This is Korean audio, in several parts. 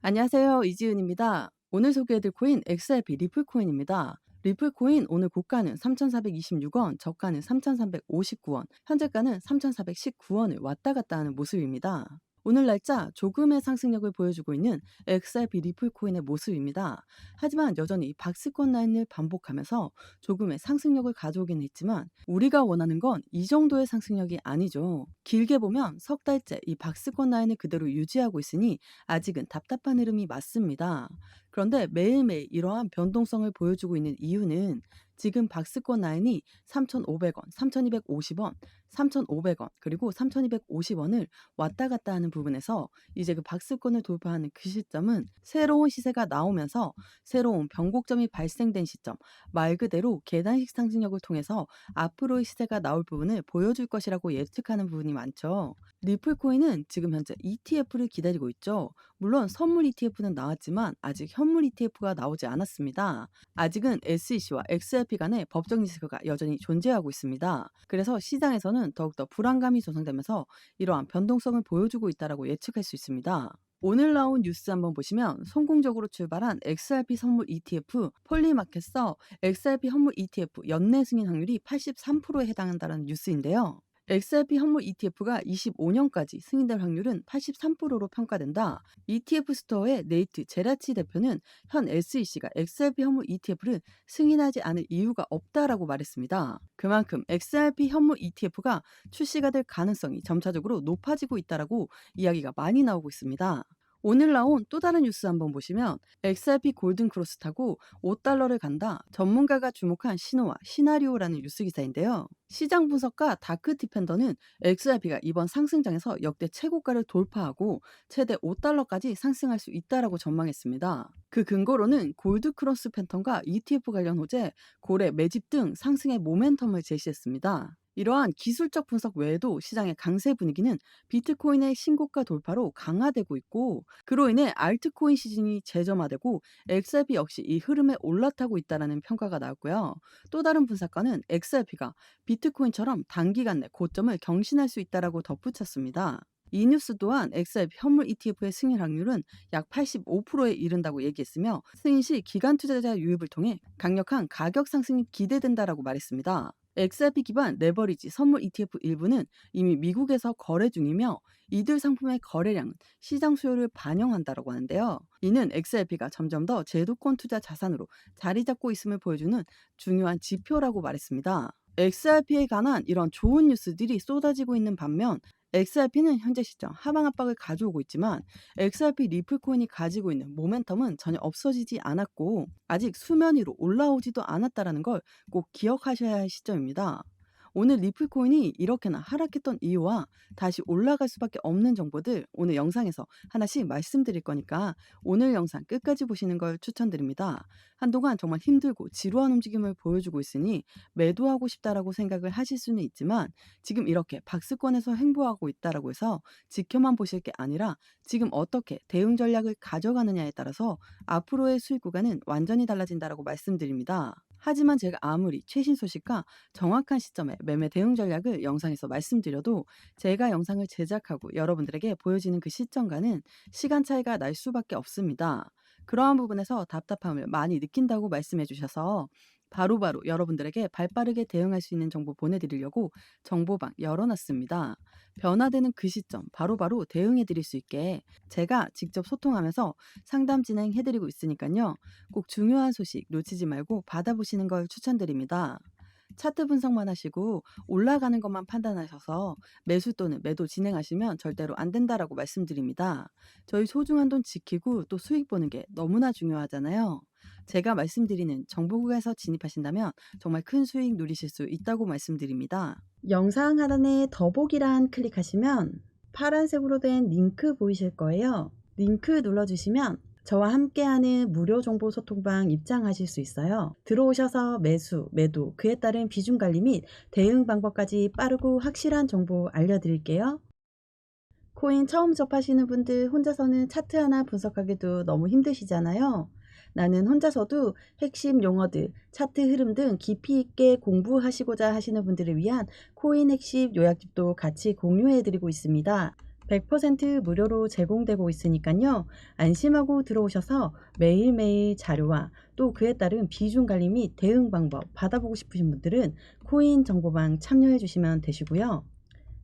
안녕하세요. 이지은입니다. 오늘 소개해드릴 코인 XRP 리플코인입니다. 리플코인 오늘 고가는 3,426원, 저가는 3,359원, 현재가는 3,419원을 왔다 갔다 하는 모습입니다. 오늘 날짜 조금의 상승력을 보여주고 있는 XRP 리플코인의 모습입니다. 하지만 여전히 박스권 라인을 반복하면서 조금의 상승력을 가져오긴 했지만 우리가 원하는 건 이 정도의 상승력이 아니죠. 길게 보면 석 달째 이 박스권 라인을 그대로 유지하고 있으니 아직은 답답한 흐름이 맞습니다. 그런데 매일매일 이러한 변동성을 보여주고 있는 이유는 지금 박스권 라인이 3,500원, 3,250원, 3,500원, 그리고 3,250원을 왔다 갔다 하는 부분에서 이제 그 박스권을 돌파하는 그 시점은 새로운 시세가 나오면서 새로운 변곡점이 발생된 시점, 말 그대로 계단식 상승력을 통해서 앞으로의 시세가 나올 부분을 보여줄 것이라고 예측하는 부분이 많죠. 리플코인은 지금 현재 ETF를 기다리고 있죠. 물론 선물 ETF는 나왔지만 아직 현물 ETF가 나오지 않았습니다. 아직은 SEC와 XRP 간의 법적 리스크가 여전히 존재하고 있습니다. 그래서 시장에서는 더욱더 불안감이 조성되면서 이러한 변동성을 보여주고 있다고 예측할 수 있습니다. 오늘 나온 뉴스 한번 보시면 성공적으로 출발한 XRP 선물 ETF 폴리마켓서 XRP 현물 ETF 연내 승인 확률이 83%에 해당한다는 뉴스인데요. XRP 현물 ETF가 25년까지 승인될 확률은 83%로 평가된다. ETF 스토어의 네이트 제라치 대표는 현 SEC가 XRP 현물 ETF를 승인하지 않을 이유가 없다라고 말했습니다. 그만큼 XRP 현물 ETF가 출시가 될 가능성이 점차적으로 높아지고 있다라고 이야기가 많이 나오고 있습니다. 오늘 나온 또 다른 뉴스 한번 보시면 XRP 골든 크로스 타고 5달러를 간다. 전문가가 주목한 신호와 시나리오라는 뉴스 기사인데요. 시장 분석가 다크 디펜더는 XRP가 이번 상승장에서 역대 최고가를 돌파하고 최대 5달러까지 상승할 수 있다라고 전망했습니다. 그 근거로는 골드 크로스 팬텀과 ETF 관련 호재, 고래 매집 등 상승의 모멘텀을 제시했습니다. 이러한 기술적 분석 외에도 시장의 강세 분위기는 비트코인의 신고가 돌파로 강화되고 있고 그로 인해 알트코인 시즌이 재점화되고 XRP 역시 이 흐름에 올라타고 있다는 평가가 나왔고요. 또 다른 분석가는 XRP가 비트코인처럼 단기간 내 고점을 경신할 수 있다라고 덧붙였습니다. 이 뉴스 또한 XRP 현물 ETF의 승인 확률은 약 85%에 이른다고 얘기했으며 승인 시 기관 투자자 유입을 통해 강력한 가격 상승이 기대된다라고 말했습니다. XRP 기반 레버리지 선물 ETF 일부는 이미 미국에서 거래 중이며 이들 상품의 거래량은 시장 수요를 반영한다고 하는데요. 이는 XRP가 점점 더 제도권 투자 자산으로 자리 잡고 있음을 보여주는 중요한 지표라고 말했습니다. XRP에 관한 이런 좋은 뉴스들이 쏟아지고 있는 반면 XRP는 현재 시점 하방 압박을 가져오고 있지만 XRP 리플코인이 가지고 있는 모멘텀은 전혀 없어지지 않았고 아직 수면 위로 올라오지도 않았다는 걸 꼭 기억하셔야 할 시점입니다. 오늘 리플코인이 이렇게나 하락했던 이유와 다시 올라갈 수밖에 없는 정보들 오늘 영상에서 하나씩 말씀드릴 거니까 오늘 영상 끝까지 보시는 걸 추천드립니다. 한동안 정말 힘들고 지루한 움직임을 보여주고 있으니 매도하고 싶다라고 생각을 하실 수는 있지만 지금 이렇게 박스권에서 횡보하고 있다라고 해서 지켜만 보실 게 아니라 지금 어떻게 대응 전략을 가져가느냐에 따라서 앞으로의 수익 구간은 완전히 달라진다라고 말씀드립니다. 하지만 제가 아무리 최신 소식과 정확한 시점에 매매 대응 전략을 영상에서 말씀드려도 제가 영상을 제작하고 여러분들에게 보여지는 그 시점과는 시간 차이가 날 수밖에 없습니다. 그러한 부분에서 답답함을 많이 느낀다고 말씀해 주셔서 바로바로 여러분들에게 발빠르게 대응할 수 있는 정보 보내드리려고 정보방 열어놨습니다. 변화되는 그 시점 바로바로 대응해 드릴 수 있게 제가 직접 소통하면서 상담 진행해 드리고 있으니까요. 꼭 중요한 소식 놓치지 말고 받아보시는 걸 추천드립니다. 차트 분석만 하시고 올라가는 것만 판단하셔서 매수 또는 매도 진행하시면 절대로 안 된다라고 말씀드립니다. 저희 소중한 돈 지키고 또 수익 보는 게 너무나 중요하잖아요. 제가 말씀드리는 정보국에서 진입하신다면 정말 큰 수익 누리실 수 있다고 말씀드립니다. 영상 하단에 더보기란 클릭하시면 파란색으로 된 링크 보이실 거예요. 링크 눌러주시면 저와 함께하는 무료 정보 소통방 입장하실 수 있어요. 들어오셔서 매수, 매도, 그에 따른 비중 관리 및 대응 방법까지 빠르고 확실한 정보 알려드릴게요. 코인 처음 접하시는 분들 혼자서는 차트 하나 분석하기도 너무 힘드시잖아요. 나는 혼자서도 핵심 용어들, 차트 흐름 등 깊이 있게 공부하시고자 하시는 분들을 위한 코인 핵심 요약집도 같이 공유해드리고 있습니다. 100% 무료로 제공되고 있으니까요. 안심하고 들어오셔서 매일매일 자료와 또 그에 따른 비중 관리 및 대응 방법 받아보고 싶으신 분들은 코인 정보방 참여해 주시면 되시고요.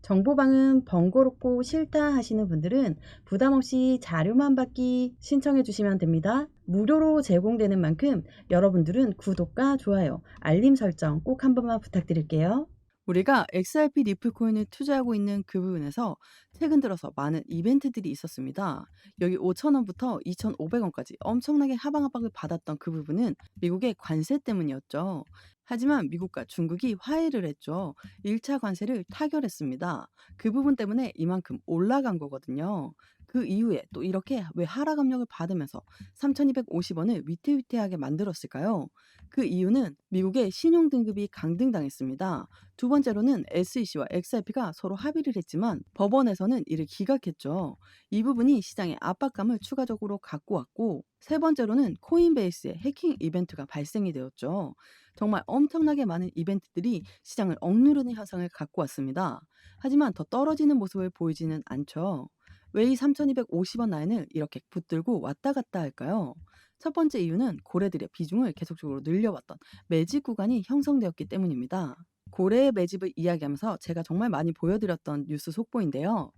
정보방은 번거롭고 싫다 하시는 분들은 부담 없이 자료만 받기 신청해 주시면 됩니다. 무료로 제공되는 만큼 여러분들은 구독과 좋아요, 알림 설정 꼭 한 번만 부탁드릴게요. 우리가 XRP 리플 코인을 투자하고 있는 그 부분에서 최근 들어서 많은 이벤트들이 있었습니다. 여기 5,000원부터 2,500원까지 엄청나게 하방압박을 받았던 그 부분은 미국의 관세 때문이었죠. 하지만 미국과 중국이 화해를 했죠. 1차 관세를 타결했습니다. 그 부분 때문에 이만큼 올라간 거거든요. 그 이후에 또 이렇게 왜 하락 압력을 받으면서 3,250원을 위태위태하게 만들었을까요? 그 이유는 미국의 신용 등급이 강등당했습니다. 두 번째로는 SEC와 XRP가 서로 합의를 했지만 법원에서는 이를 기각했죠. 이 부분이 시장에 압박감을 추가적으로 갖고 왔고, 세 번째로는 코인베이스의 해킹 이벤트가 발생이 되었죠. 정말 엄청나게 많은 이벤트들이 시장을 억누르는 현상을 갖고 왔습니다. 하지만 더 떨어지는 모습을 보이지는 않죠. 왜 이 3,250원 라인을 이렇게 붙들고 왔다 갔다 할까요? 첫 번째 이유는 고래들의 비중을 계속적으로 늘려왔던 매집 구간이 형성되었기 때문입니다. 고래의 매집을 이야기하면서 제가 정말 많이 보여드렸던 뉴스 속보인데요.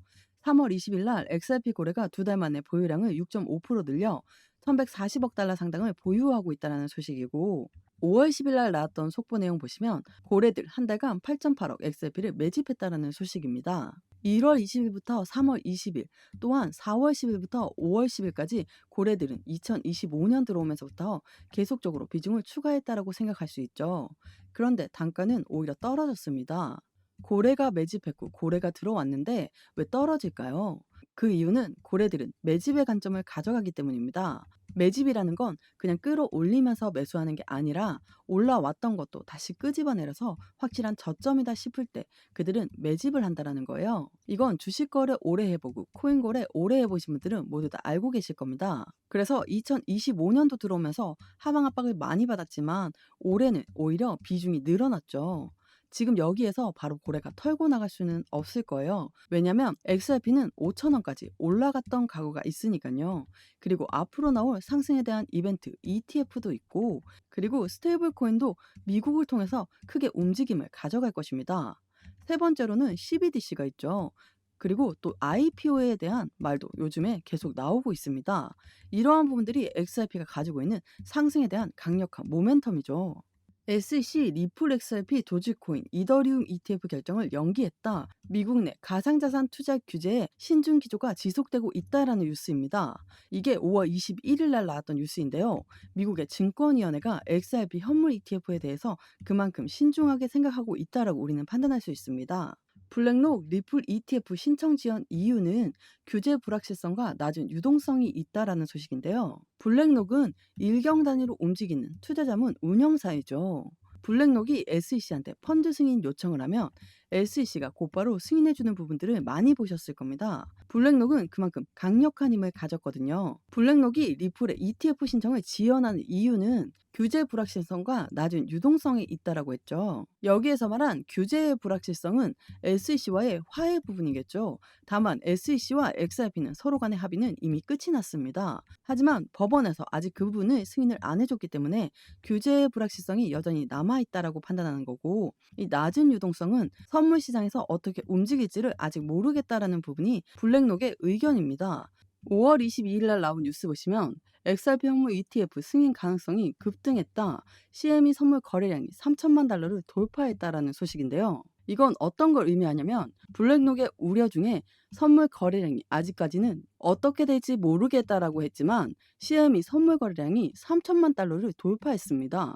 3월 20일 날 XRP 고래가 두 달 만에 보유량을 6.5% 늘려 1140억 달러 상당을 보유하고 있다는 소식이고, 5월 10일 날 나왔던 속보 내용 보시면 고래들 한 달간 8.8억 XRP를 매집했다는 소식입니다. 1월 20일부터 3월 20일, 또한 4월 10일부터 5월 10일까지 고래들은 2025년 들어오면서부터 계속적으로 비중을 추가했다라고 생각할 수 있죠. 그런데 단가는 오히려 떨어졌습니다. 고래가 매집했고 고래가 들어왔는데 왜 떨어질까요? 그 이유는 고래들은 매집의 관점을 가져가기 때문입니다. 매집이라는 건 그냥 끌어올리면서 매수하는 게 아니라 올라왔던 것도 다시 끄집어내려서 확실한 저점이다 싶을 때 그들은 매집을 한다라는 거예요. 이건 주식 거래 오래 해보고 코인 거래 오래 해보신 분들은 모두 다 알고 계실 겁니다. 그래서 2025년도 들어오면서 하방 압박을 많이 받았지만 올해는 오히려 비중이 늘어났죠. 지금 여기에서 바로 고래가 털고 나갈 수는 없을 거예요. 왜냐면 XRP는 5,000원까지 올라갔던 각오가 있으니까요. 그리고 앞으로 나올 상승에 대한 이벤트 ETF도 있고, 그리고 스테이블 코인도 미국을 통해서 크게 움직임을 가져갈 것입니다. 세 번째로는 CBDC가 있죠. 그리고 또 IPO에 대한 말도 요즘에 계속 나오고 있습니다. 이러한 부분들이 XRP가 가지고 있는 상승에 대한 강력한 모멘텀이죠. SEC 리플 XRP 도지코인 이더리움 ETF 결정을 연기했다. 미국 내 가상자산 투자 규제에 신중 기조가 지속되고 있다라는 뉴스입니다. 이게 5월 21일 날 나왔던 뉴스인데요. 미국의 증권위원회가 XRP 현물 ETF에 대해서 그만큼 신중하게 생각하고 있다라고 우리는 판단할 수 있습니다. 블랙록 리플 ETF 신청 지연 이유는 규제 불확실성과 낮은 유동성이 있다라는 소식인데요. 블랙록은 일경 단위로 움직이는 투자자문 운영사이죠. 블랙록이 SEC한테 펀드 승인 요청을 하면 SEC가 곧바로 승인해주는 부분들을 많이 보셨을 겁니다. 블랙록은 그만큼 강력한 힘을 가졌거든요. 블랙록이 리플의 ETF 신청을 지연하는 이유는 규제 불확실성과 낮은 유동성이 있다라고 했죠. 여기에서 말한 규제의 불확실성은 SEC와의 화해 부분이겠죠. 다만 SEC와 XRP는 서로 간의 합의는 이미 끝이 났습니다. 하지만 법원에서 아직 그 부분을 승인을 안 해줬기 때문에 규제의 불확실성이 여전히 남아있다라고 판단하는 거고, 이 낮은 유동성은 선물 시장에서 어떻게 움직일지를 아직 모르겠다라는 부분이 블랙록의 의견입니다. 5월 22일 날 나온 뉴스 보시면 XRP 현물 ETF 승인 가능성이 급등했다. CME 선물 거래량이 3천만 달러를 돌파했다라는 소식인데요. 이건 어떤 걸 의미하냐면 블랙록의 우려 중에 선물 거래량이 아직까지는 어떻게 될지 모르겠다라고 했지만 CME 선물 거래량이 3천만 달러를 돌파했습니다.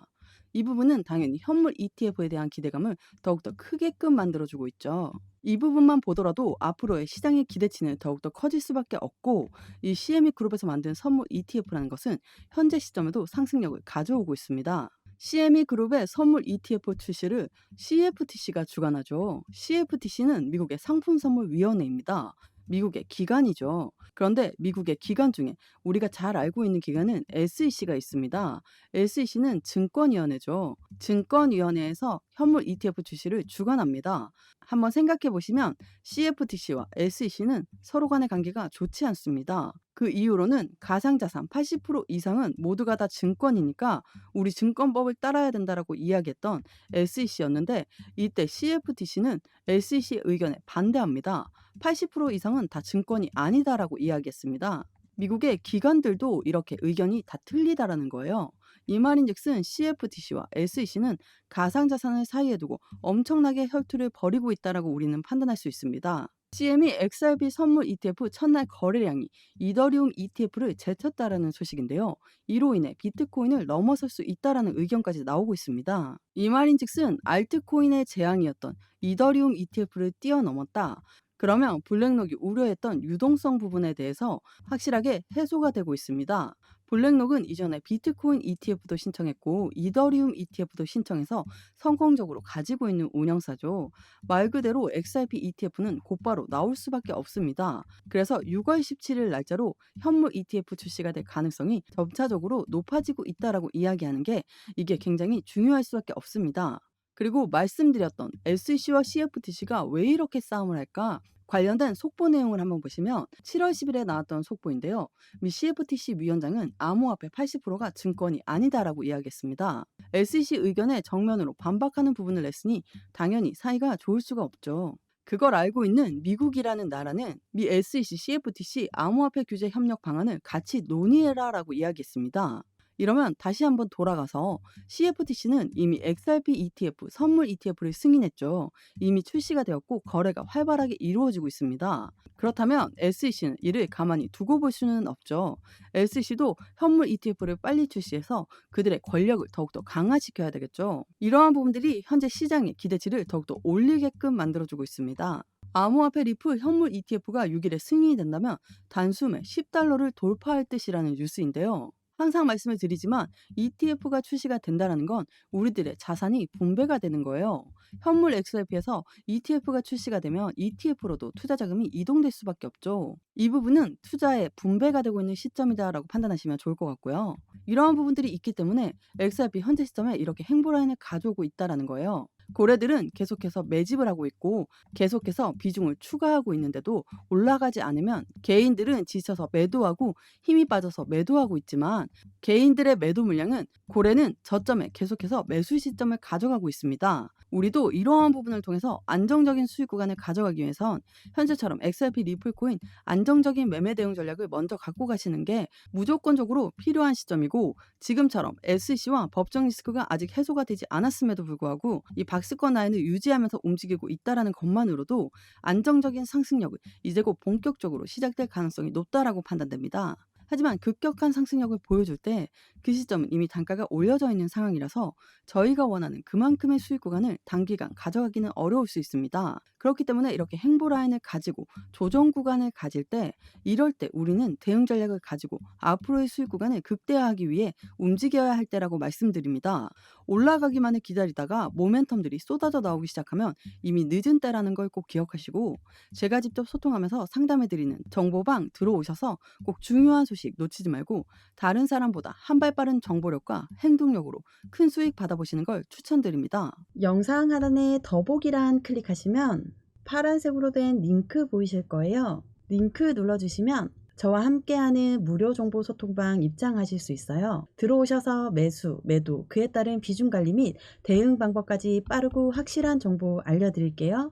이 부분은 당연히 현물 ETF에 대한 기대감을 더욱더 크게끔 만들어주고 있죠. 이 부분만 보더라도 앞으로의 시장의 기대치는 더욱더 커질 수밖에 없고, 이 CME 그룹에서 만든 선물 ETF라는 것은 현재 시점에도 상승력을 가져오고 있습니다. CME 그룹의 선물 ETF 출시를 CFTC가 주관하죠. CFTC는 미국의 상품선물위원회입니다. 미국의 기관이죠. 그런데 미국의 기관 중에 우리가 잘 알고 있는 기관은 SEC가 있습니다. SEC는 증권위원회죠. 증권위원회에서 현물 ETF 출시를 주관합니다. 한번 생각해 보시면 CFTC와 SEC는 서로 간의 관계가 좋지 않습니다. 그 이유로는 가상자산 80% 이상은 모두가 다 증권이니까 우리 증권법을 따라야 된다라고 이야기했던 SEC였는데 이때 CFTC는 SEC 의견에 반대합니다. 80% 이상은 다 증권이 아니다라고 이야기했습니다. 미국의 기관들도 이렇게 의견이 다 틀리다라는 거예요. 이 말인즉슨 CFTC와 SEC는 가상자산을 사이에 두고 엄청나게 혈투를 벌이고 있다라고 우리는 판단할 수 있습니다. CM이 XRP 선물 ETF 첫날 거래량이 이더리움 ETF를 제쳤다라는 소식인데요. 이로 인해 비트코인을 넘어설 수 있다라는 의견까지 나오고 있습니다. 이 말인즉슨 알트코인의 재앙이었던 이더리움 ETF를 뛰어넘었다. 그러면 블랙록이 우려했던 유동성 부분에 대해서 확실하게 해소가 되고 있습니다. 블랙록은 이전에 비트코인 ETF도 신청했고 이더리움 ETF도 신청해서 성공적으로 가지고 있는 운영사죠. 말 그대로 XRP ETF는 곧바로 나올 수밖에 없습니다. 그래서 6월 17일 날짜로 현물 ETF 출시가 될 가능성이 점차적으로 높아지고 있다라고 이야기하는 게 이게 굉장히 중요할 수밖에 없습니다. 그리고 말씀드렸던 SEC와 CFTC가 왜 이렇게 싸움을 할까? 관련된 속보 내용을 한번 보시면 7월 10일에 나왔던 속보인데요. 미 CFTC 위원장은 암호화폐 80%가 증권이 아니다라고 이야기했습니다. SEC 의견에 정면으로 반박하는 부분을 냈으니 당연히 사이가 좋을 수가 없죠. 그걸 알고 있는 미국이라는 나라는 미 SEC, CFTC 암호화폐 규제 협력 방안을 같이 논의해라라고 이야기했습니다. 이러면 다시 한번 돌아가서 CFTC는 이미 XRP ETF, 선물 ETF를 승인했죠. 이미 출시가 되었고 거래가 활발하게 이루어지고 있습니다. 그렇다면 SEC는 이를 가만히 두고 볼 수는 없죠. SEC도 현물 ETF를 빨리 출시해서 그들의 권력을 더욱더 강화시켜야 되겠죠. 이러한 부분들이 현재 시장의 기대치를 더욱더 올리게끔 만들어주고 있습니다. 암호화폐 리플 현물 ETF가 6일에 승인이 된다면 단숨에 $10를 돌파할 뜻이라는 뉴스인데요. 항상 말씀을 드리지만 ETF가 출시가 된다는 건 우리들의 자산이 분배가 되는 거예요. 현물 XRP에서 ETF가 출시가 되면 ETF로도 투자 자금이 이동될 수밖에 없죠. 이 부분은 투자의 분배가 되고 있는 시점이다라고 판단하시면 좋을 것 같고요. 이러한 부분들이 있기 때문에 XRP 현재 시점에 이렇게 행보라인을 가져오고 있다라는 거예요. 고래들은 계속해서 매집을 하고 있고 계속해서 비중을 추가하고 있는데도 올라가지 않으면 개인들은 지쳐서 매도하고 힘이 빠져서 매도하고 있지만 개인들의 매도 물량은 고래는 저점에 계속해서 매수 시점을 가져가고 있습니다. 우리도 이러한 부분을 통해서 안정적인 수익 구간을 가져가기 위해선 현재처럼 XRP 리플코인 안정적인 매매 대응 전략을 먼저 갖고 가시는 게 무조건적으로 필요한 시점이고 지금처럼 SEC와 법정 리스크가 아직 해소가 되지 않았음에도 불구하고 이 박스권 라인을 유지하면서 움직이고 있다라는 것만으로도 안정적인 상승력을 이제 곧 본격적으로 시작될 가능성이 높다라고 판단됩니다. 하지만 급격한 상승력을 보여줄 때 그 시점은 이미 단가가 올려져 있는 상황이라서 저희가 원하는 그만큼의 수익 구간을 단기간 가져가기는 어려울 수 있습니다. 그렇기 때문에 이렇게 행보 라인을 가지고 조정 구간을 가질 때 이럴 때 우리는 대응 전략을 가지고 앞으로의 수익 구간을 극대화하기 위해 움직여야 할 때라고 말씀드립니다. 올라가기만을 기다리다가 모멘텀들이 쏟아져 나오기 시작하면 이미 늦은 때라는 걸 꼭 기억하시고 제가 직접 소통하면서 상담해드리는 정보방 들어오셔서 꼭 중요한 소식 놓치지 말고 다른 사람보다 한 발 빠른 정보력과 행동력으로 큰 수익 받아보시는 걸 추천드립니다. 영상 하단에 더보기란 클릭하시면 파란색으로 된 링크 보이실 거예요. 링크 눌러주시면 저와 함께하는 무료 정보 소통방 입장하실 수 있어요. 들어오셔서 매수, 매도, 그에 따른 비중 관리 및 대응 방법까지 빠르고 확실한 정보 알려드릴게요.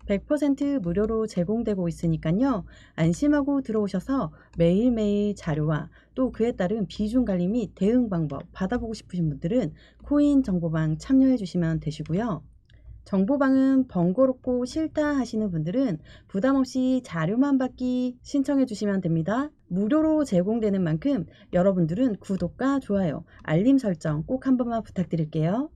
100% 무료로 제공되고 있으니까요. 안심하고 들어오셔서 매일매일 자료와 또 그에 따른 비중 관리 및 대응 방법 받아보고 싶으신 분들은 코인 정보방 참여해 주시면 되시고요. 정보방은 번거롭고 싫다 하시는 분들은 부담없이 자료만 받기 신청해 주시면 됩니다. 무료로 제공되는 만큼 여러분들은 구독과 좋아요, 알림 설정 꼭 한 번만 부탁드릴게요.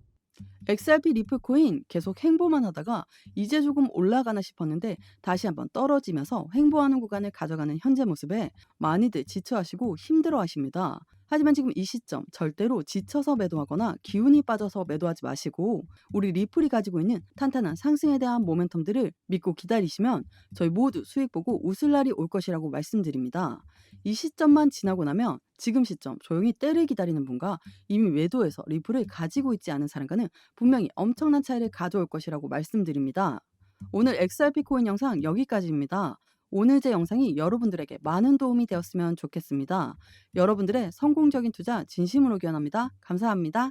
XRP 리플코인 계속 행보만 하다가 이제 조금 올라가나 싶었는데 다시 한번 떨어지면서 행보하는 구간을 가져가는 현재 모습에 많이들 지쳐하시고 힘들어 하십니다. 하지만 지금 이 시점 절대로 지쳐서 매도하거나 기운이 빠져서 매도하지 마시고 우리 리플이 가지고 있는 탄탄한 상승에 대한 모멘텀들을 믿고 기다리시면 저희 모두 수익 보고 웃을 날이 올 것이라고 말씀드립니다. 이 시점만 지나고 나면 지금 시점 조용히 때를 기다리는 분과 이미 매도해서 리플을 가지고 있지 않은 사람과는 분명히 엄청난 차이를 가져올 것이라고 말씀드립니다. 오늘 XRP 코인 영상 여기까지입니다. 오늘 제 영상이 여러분들에게 많은 도움이 되었으면 좋겠습니다. 여러분들의 성공적인 투자 진심으로 기원합니다. 감사합니다.